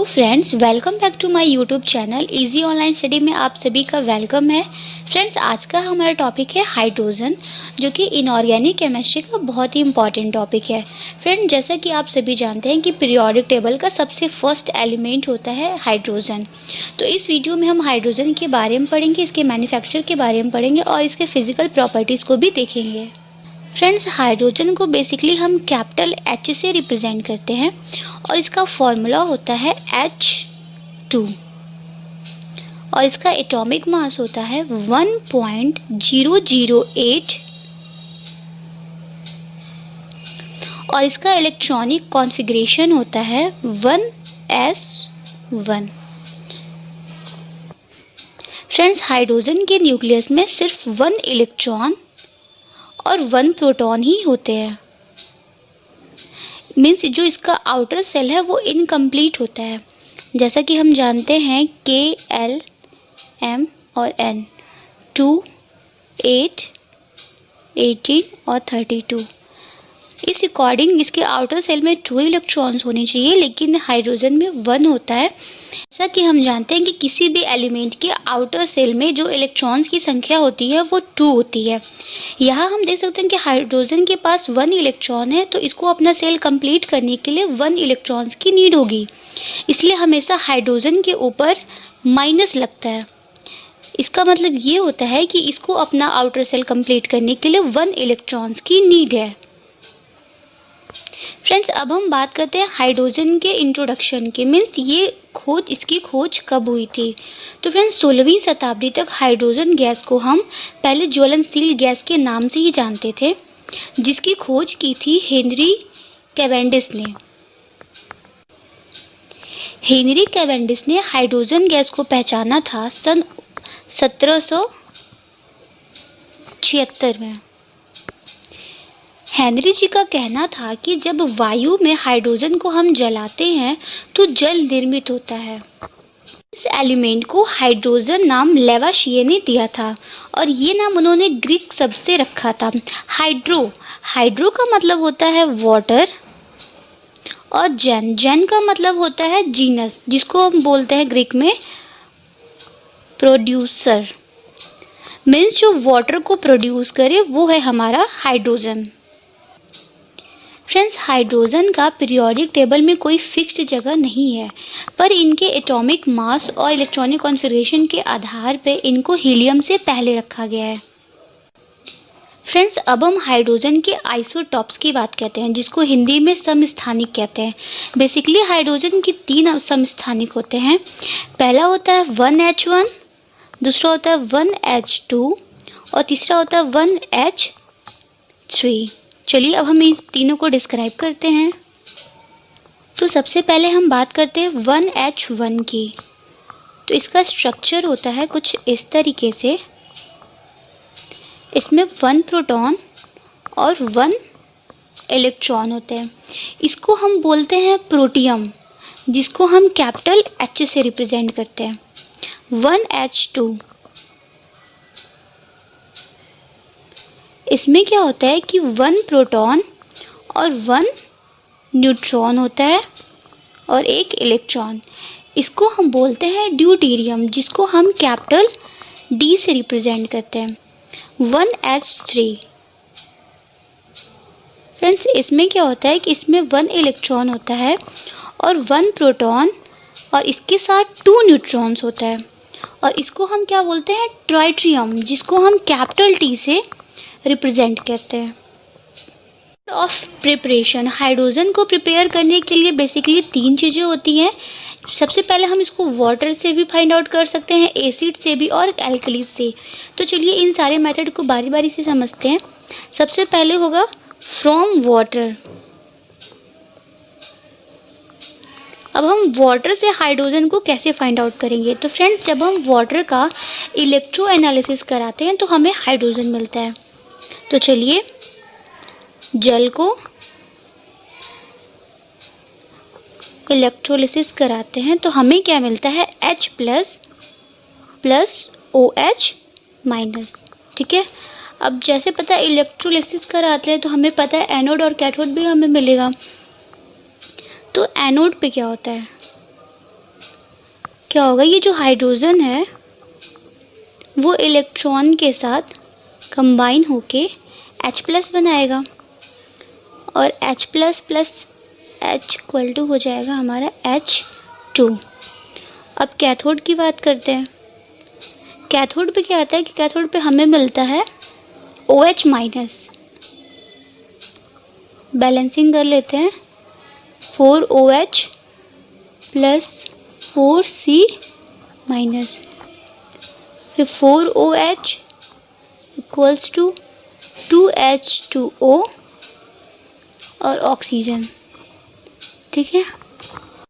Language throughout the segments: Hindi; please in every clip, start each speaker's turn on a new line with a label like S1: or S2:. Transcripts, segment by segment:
S1: Friends, welcome back to my YouTube channel easy online study में आप सभी का वेलकम है। फ्रेंड्स, आज का हमारा टॉपिक है हाइड्रोजन, जो कि इनऑर्गेनिक केमिस्ट्री का बहुत ही इंपॉर्टेंट टॉपिक है। फ्रेंड, जैसा कि आप सभी जानते हैं कि पीरियोडिक टेबल का सबसे फर्स्ट एलिमेंट होता है हाइड्रोजन। तो इस वीडियो में हम हाइड्रोजन के बारे में पढ़ेंगे, इसके मैन्युफैक्चर के बारे में पढ़ेंगे और इसके फिजिकल प्रॉपर्टीज़ को भी देखेंगे। फ्रेंड्स, हाइड्रोजन को बेसिकली हम कैपिटल H से रिप्रेजेंट करते हैं और इसका फॉर्मूला होता है H2 और इसका एटॉमिक मास होता है 1.008 और इसका इलेक्ट्रॉनिक कॉन्फ़िगरेशन होता है 1s1। फ्रेंड्स, हाइड्रोजन के न्यूक्लियस में सिर्फ 1 इलेक्ट्रॉन और 1 प्रोटॉन ही होते हैं। मीन्स जो इसका आउटर सेल है वो इनकम्प्लीट होता है। जैसा कि हम जानते हैं K, L, M और N 2, 8, 18 और 32। इस अकॉर्डिंग इसके आउटर सेल में 2 इलेक्ट्रॉन्स होने चाहिए, लेकिन हाइड्रोजन में 1 होता है। जैसा कि हम जानते हैं कि किसी भी एलिमेंट के आउटर सेल में जो इलेक्ट्रॉन्स की संख्या होती है वो 2 होती है। यहाँ हम देख सकते हैं कि हाइड्रोजन के पास 1 इलेक्ट्रॉन है, तो इसको अपना सेल कंप्लीट करने के लिए 1 इलेक्ट्रॉन्स की नीड होगी, इसलिए हमेशा हाइड्रोजन के ऊपर माइनस लगता है। इसका मतलब ये होता है कि इसको अपना आउटर सेल कंप्लीट करने के लिए 1 इलेक्ट्रॉन्स की नीड है। फ्रेंड्स, अब हम बात करते हैं हाइड्रोजन के इंट्रोडक्शन के। मीन्स इसकी खोज कब हुई थी। तो फ्रेंड्स, 16वीं शताब्दी तक हाइड्रोजन गैस को हम पहले ज्वलनशील गैस के नाम से ही जानते थे, जिसकी खोज की थी हेनरी कैवेंडिश ने। हेनरी कैवेंडिश ने हाइड्रोजन गैस को पहचाना था सन 1776 में। हेनरी जी का कहना था कि जब वायु में हाइड्रोजन को हम जलाते हैं तो जल निर्मित होता है। इस एलिमेंट को हाइड्रोजन नाम लेवाशिए ने दिया था और ये नाम उन्होंने ग्रीक शब्द से रखा था। हाइड्रो का मतलब होता है वाटर और जेन का मतलब होता है जीनस, जिसको हम बोलते हैं ग्रीक में प्रोड्यूसर। मीन्स जो वाटर को प्रोड्यूस करे वो है हमारा हाइड्रोजन। फ्रेंड्स, हाइड्रोजन का पीरियोडिक टेबल में कोई फिक्स्ड जगह नहीं है, पर इनके एटॉमिक मास और इलेक्ट्रॉनिक कॉन्फ़िगरेशन के आधार पर इनको हीलियम से पहले रखा गया है। फ्रेंड्स, अब हम हाइड्रोजन के आइसोटॉप्स की बात करते हैं, जिसको हिंदी में समस्थानिक कहते हैं। बेसिकली हाइड्रोजन के 3 समस्थानिक होते हैं। पहला होता है 1H1, दूसरा होता है 1H2 और तीसरा होता है 1H3। चलिए अब हम इन तीनों को डिस्क्राइब करते हैं। तो सबसे पहले हम बात करते हैं 1H1 की। तो इसका स्ट्रक्चर होता है कुछ इस तरीके से। इसमें 1 प्रोटॉन और 1 इलेक्ट्रॉन होते हैं। इसको हम बोलते हैं प्रोटियम, जिसको हम कैपिटल H से रिप्रेजेंट करते हैं। 1H2, इसमें क्या होता है कि 1 प्रोटॉन और 1 न्यूट्रॉन होता है और 1 इलेक्ट्रॉन। इसको हम बोलते हैं ड्यूटेरियम, जिसको हम कैपिटल D से रिप्रेजेंट करते हैं। 1H3, फ्रेंड्स, इसमें क्या होता है कि इसमें 1 इलेक्ट्रॉन होता है और 1 प्रोटॉन और इसके साथ 2 न्यूट्रॉन्स होता है और इसको हम क्या बोलते हैं ट्राइट्रियम, जिसको हम कैपिटल T से रिप्रेजेंट करते हैं। ऑफ प्रिपरेशन, हाइड्रोजन को प्रिपेयर करने के लिए बेसिकली 3 चीज़ें होती हैं। सबसे पहले हम इसको वाटर से भी फाइंड आउट कर सकते हैं, एसिड से भी और एल्कली से। तो चलिए इन सारे मेथड को बारी बारी से समझते हैं। सबसे पहले होगा फ्रॉम वाटर। अब हम वाटर से हाइड्रोजन को कैसे फाइंड आउट करेंगे। तो फ्रेंड्स, जब हम वाटर का इलेक्ट्रो एनालिसिस कराते हैं तो हमें हाइड्रोजन मिलता है। तो चलिए जल को इलेक्ट्रोलिसिस कराते हैं तो हमें क्या मिलता है H प्लस OH माइनस। ठीक है, अब जैसे पता है इलेक्ट्रोलिसिस कराते हैं तो हमें पता है एनोड और कैथोड भी हमें मिलेगा। तो एनोड पे क्या होता है क्या होगा, ये जो हाइड्रोजन है वो इलेक्ट्रॉन के साथ कंबाइन होके H+ बनाएगा और H++ H इक्वल टू हो जाएगा हमारा H2। अब कैथोड की बात करते हैं। कैथोड पे क्या आता है कि कैथोड पे हमें मिलता है OH-, बैलेंसिंग कर लेते हैं 4OH प्लस 4C माइनस, फिर 4OH इक्वल्स टू 2H2O और ऑक्सीजन। ठीक है,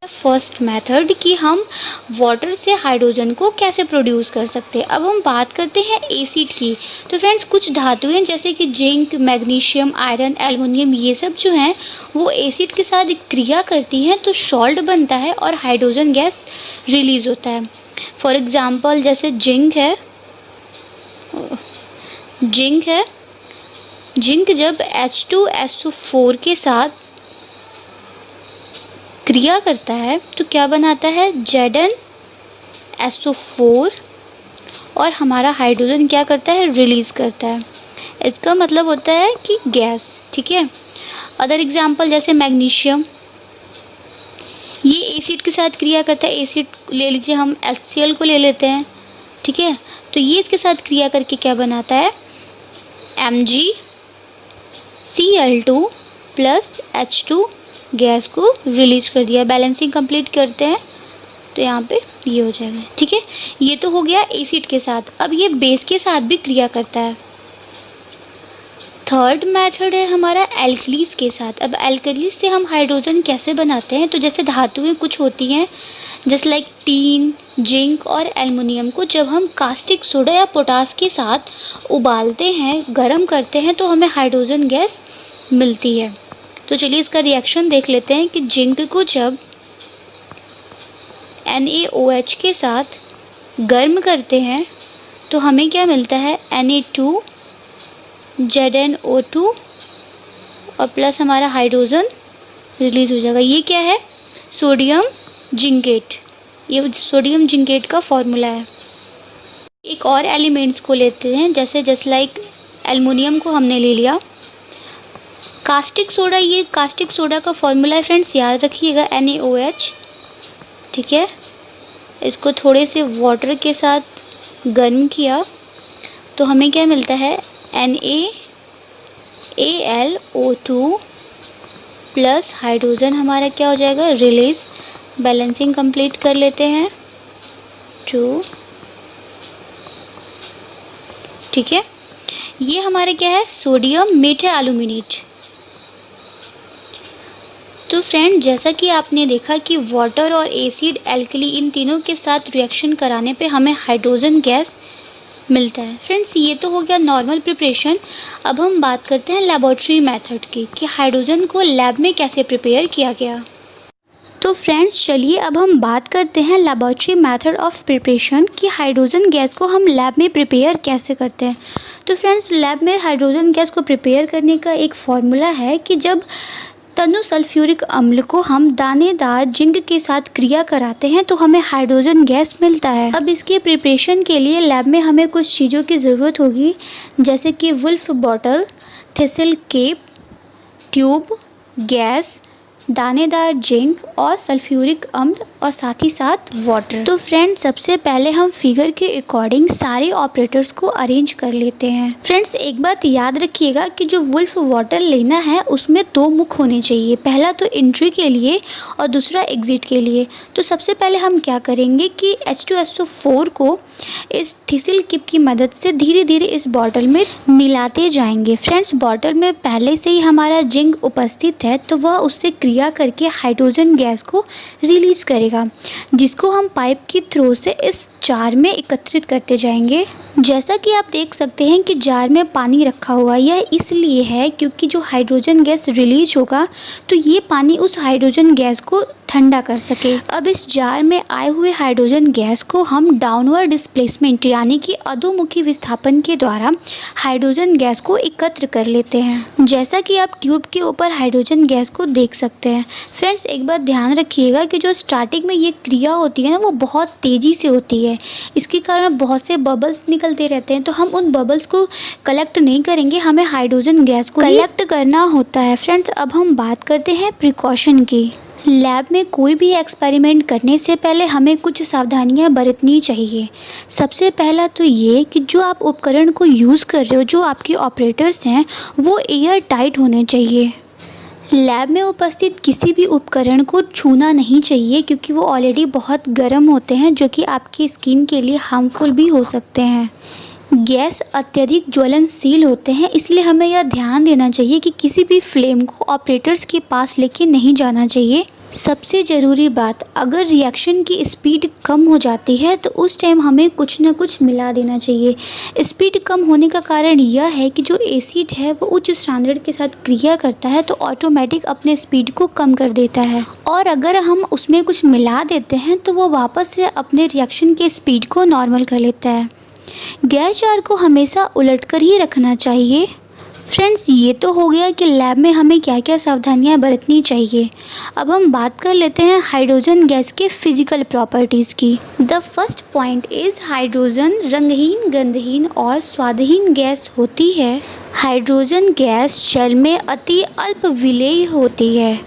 S1: फर्स्ट मेथड कि हम वाटर से हाइड्रोजन को कैसे प्रोड्यूस कर सकते हैं। अब हम बात करते हैं एसिड की। तो फ्रेंड्स कुछ धातुएं जैसे कि जिंक, मैग्नीशियम, आयरन, एल्युमिनियम, ये सब जो हैं वो एसिड के साथ क्रिया करती हैं तो सॉल्ट बनता है और हाइड्रोजन गैस रिलीज होता है। फॉर एग्जांपल जैसे जिंक है, जिंक जब H2SO4 के साथ क्रिया करता है तो क्या बनाता है, ZnSO4, और हमारा हाइड्रोजन क्या करता है, रिलीज करता है। इसका मतलब होता है कि गैस। ठीक है, अदर एग्जांपल जैसे मैग्नीशियम, ये एसिड के साथ क्रिया करता है। एसिड ले लीजिए, हम HCl को ले लेते हैं। ठीक है, तो ये इसके साथ क्रिया करके क्या बनाता है, MgCl2 प्लस H2 गैस को रिलीज कर दिया। बैलेंसिंग कंप्लीट करते हैं तो यहाँ पे ये हो जाएगा। ठीक है, ये तो हो गया एसिड के साथ। अब ये बेस के साथ भी क्रिया करता है। थर्ड मेथड है हमारा एल्कलीज के साथ। अब एल्कलीज से हम हाइड्रोजन कैसे बनाते हैं, तो जैसे धातुएं कुछ होती हैं जैसे लाइक टीन, जिंक और एल्युमिनियम को जब हम कास्टिक सोडा या पोटास के साथ उबालते हैं, गर्म करते हैं तो हमें हाइड्रोजन गैस मिलती है। तो चलिए इसका रिएक्शन देख लेते हैं कि जिंक को जब NaOH के साथ गर्म करते हैं तो हमें क्या मिलता है, Na2ZnO2 और प्लस हमारा हाइड्रोजन रिलीज हो जाएगा। ये क्या है, सोडियम जिंकेट। ये सोडियम जिंकेट का फॉर्मूला है। एक और एलिमेंट्स को लेते हैं जैसे जस्ट लाइक एल्युमिनियम को हमने ले लिया। कास्टिक सोडा, ये कास्टिक सोडा का फॉर्मूला है फ्रेंड्स, याद रखिएगा, NaOH। ठीक है, इसको थोड़े से वाटर के साथ गर्म किया तो हमें क्या मिलता है, NaAlO2 प्लस हाइड्रोजन हमारा क्या हो जाएगा, रिलीज। बैलेंसिंग कंप्लीट कर लेते हैं 2। ठीक है, ये हमारे क्या है, सोडियम मेटाअल्यूमिनेट। तो फ्रेंड जैसा कि आपने देखा कि वाटर और एसिड, एल्कली, इन तीनों के साथ रिएक्शन कराने पे हमें हाइड्रोजन गैस मिलता है। फ्रेंड्स ये तो हो गया नॉर्मल प्रिपरेशन। अब हम बात करते हैं लेबोरेटरी मेथड की कि हाइड्रोजन को लैब में कैसे प्रिपेयर किया गया। तो फ्रेंड्स चलिए अब हम बात करते हैं लेबोरेटरी मेथड ऑफ प्रिपरेशन कि हाइड्रोजन गैस को हम लैब में प्रिपेयर कैसे करते हैं। तो फ्रेंड्स लैब में हाइड्रोजन गैस को प्रिपेयर करने का एक फॉर्मूला है कि जब तनु सल्फ्यूरिक अम्ल को हम दानेदार जिंक के साथ क्रिया कराते हैं तो हमें हाइड्रोजन गैस मिलता है। अब इसके प्रिपरेशन के लिए लैब में हमें कुछ चीज़ों की ज़रूरत होगी जैसे कि Woulfe bottle, thistle cap, tube, gas, दानेदार जिंक और सल्फ्यूरिक अम्ल और साथ ही साथ वाटर। तो फ्रेंड्स सबसे पहले हम फिगर के अकॉर्डिंग सारे ऑपरेटर्स को अरेंज कर लेते हैं। फ्रेंड्स एक बात याद रखिएगा कि जो वुल्फ वाटर लेना है उसमें 2 मुख होने चाहिए, पहला तो एंट्री के लिए और दूसरा एग्जिट के लिए। तो सबसे पहले हम क्या करेंगे कि H2SO4 को इस थिसिल किप की मदद से धीरे धीरे इस बॉटल में मिलाते जाएंगे। फ्रेंड्स बॉटल में पहले से ही हमारा जिंक उपस्थित है तो वह उससे क्रिया करके हाइड्रोजन गैस को रिलीज करेगा, जिसको हम पाइप की थ्रू से इस जार में एकत्रित करते जाएंगे। जैसा कि आप देख सकते हैं कि जार में पानी रखा हुआ है, यह इसलिए है क्योंकि जो हाइड्रोजन गैस रिलीज होगा तो ये पानी उस हाइड्रोजन गैस को ठंडा कर सके। अब इस जार में आए हुए हाइड्रोजन गैस को हम डाउनवर्ड डिस्प्लेसमेंट यानी कि अधोमुखी विस्थापन के द्वारा हाइड्रोजन गैस को एकत्र कर लेते हैं, जैसा कि आप ट्यूब के ऊपर हाइड्रोजन गैस को देख सकते हैं। फ्रेंड्स, एक बात ध्यान रखिएगा कि जो स्टार्टिंग में ये क्रिया होती है ना, वो बहुत तेज़ी से होती है। इसके कारण बहुत से बबल्स निकलते रहते हैं, तो हम उन बबल्स को कलेक्ट नहीं करेंगे, हमें हाइड्रोजन गैस को कलेक्ट करना होता है। फ्रेंड्स, अब हम बात करते हैं प्रिकॉशन की। लैब में कोई भी एक्सपेरिमेंट करने से पहले हमें कुछ सावधानियां बरतनी चाहिए। सबसे पहला तो ये कि जो आप उपकरण को यूज़ कर रहे हो, जो आपके ऑपरेटर्स हैं, वो एयर टाइट होने चाहिए। लैब में उपस्थित किसी भी उपकरण को छूना नहीं चाहिए क्योंकि वो ऑलरेडी बहुत गर्म होते हैं, जो कि आपकी स्किन के लिए हार्मफुल भी हो सकते हैं। गैस अत्यधिक ज्वलनशील होते हैं, इसलिए हमें यह ध्यान देना चाहिए कि किसी भी फ्लेम को ऑपरेटर्स के पास लेके नहीं जाना चाहिए। सबसे ज़रूरी बात, अगर रिएक्शन की स्पीड कम हो जाती है तो उस टाइम हमें कुछ ना कुछ मिला देना चाहिए। स्पीड कम होने का कारण यह है कि जो एसिड है वो उच्च स्टैंडर्ड के साथ क्रिया करता है तो ऑटोमेटिक अपने स्पीड को कम कर देता है, और अगर हम उसमें कुछ मिला देते हैं तो वो वापस से अपने रिएक्शन के स्पीड को नॉर्मल कर लेता है। गैस जार को हमेशा उलटकर ही रखना चाहिए। फ्रेंड्स, ये तो हो गया कि लैब में हमें क्या क्या सावधानियां बरतनी चाहिए। अब हम बात कर लेते हैं हाइड्रोजन गैस के फिजिकल प्रॉपर्टीज़ की। The first point is hydrogen रंगहीन, गंधहीन और स्वादहीन गैस होती है। हाइड्रोजन गैस जल में अति अल्प विलेय होती है।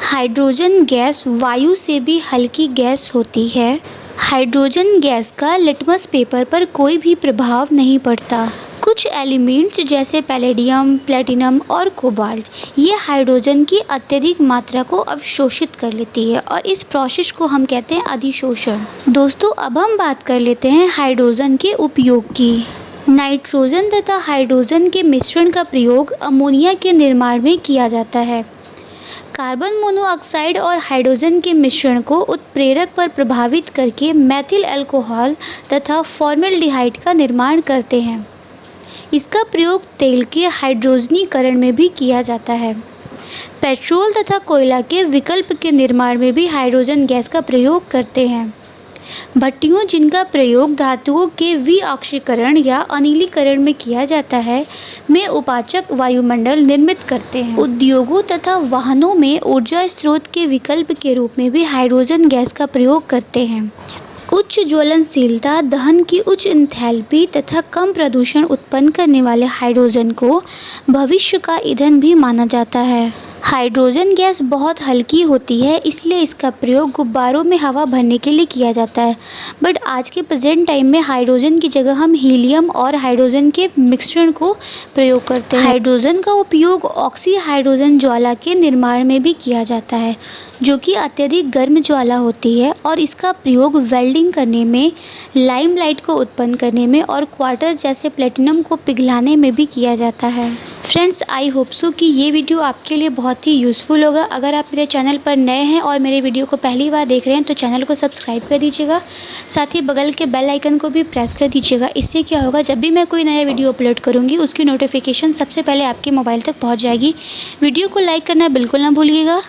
S1: हाइड्रोजन गैस वायु से भी हल्की गैस होती है। हाइड्रोजन गैस का लिटमस पेपर पर कोई भी प्रभाव नहीं पड़ता। कुछ एलिमेंट्स जैसे पैलेडियम, प्लेटिनम और कोबाल्ट, ये हाइड्रोजन की अत्यधिक मात्रा को अवशोषित कर लेती है और इस प्रोसेस को हम कहते हैं अधिशोषण। दोस्तों, अब हम बात कर लेते हैं हाइड्रोजन के उपयोग की। नाइट्रोजन तथा हाइड्रोजन के मिश्रण का प्रयोग अमोनिया के निर्माण में किया जाता है। कार्बन मोनोऑक्साइड और हाइड्रोजन के मिश्रण को उत्प्रेरक पर प्रभावित करके मेथिल अल्कोहल तथा फॉर्मेल्डिहाइड का निर्माण करते हैं। इसका प्रयोग तेल के हाइड्रोजनीकरण में भी किया जाता है। पेट्रोल तथा कोयला के विकल्प के निर्माण में भी हाइड्रोजन गैस का प्रयोग करते हैं। भट्टियों जिनका प्रयोग धातुओं के विऑक्सीकरण या अनिलीकरण में किया जाता है, में उपाचक वायुमंडल निर्मित करते हैं। उद्योगों तथा वाहनों में ऊर्जा स्रोत के विकल्प के रूप में भी हाइड्रोजन गैस का प्रयोग करते हैं। उच्च ज्वलनशीलता, दहन की उच्च एंथैल्पी तथा कम प्रदूषण उत्पन्न करने वाले हाइड्रोजन को भविष्य का ईंधन भी माना जाता है। हाइड्रोजन गैस बहुत हल्की होती है, इसलिए इसका प्रयोग गुब्बारों में हवा भरने के लिए किया जाता है। बट आज के प्रेजेंट टाइम में हाइड्रोजन की जगह हम हीलियम और हाइड्रोजन के मिश्रण को प्रयोग करते हैं। हाइड्रोजन का उपयोग ऑक्सी हाइड्रोजन ज्वाला के निर्माण में भी किया जाता है, जो कि अत्यधिक गर्म ज्वाला होती है, और इसका प्रयोग वेल्डिंग करने में, लाइमलाइट को उत्पन्न करने में और क्वार्टज जैसे प्लेटिनम को पिघलाने में भी किया जाता है। फ्रेंड्स, आई होप सो कि ये वीडियो आपके लिए बहुत ही यूज़फुल होगा। अगर आप मेरे चैनल पर नए हैं और मेरे वीडियो को पहली बार देख रहे हैं तो चैनल को सब्सक्राइब कर दीजिएगा, साथ ही बगल के बेल आइकन को भी प्रेस कर दीजिएगा। इससे क्या होगा, जब भी मैं कोई नया वीडियो अपलोड करूँगी उसकी नोटिफिकेशन सबसे पहले आपके मोबाइल तक पहुँच जाएगी। वीडियो को लाइक करना बिल्कुल ना भूलिएगा।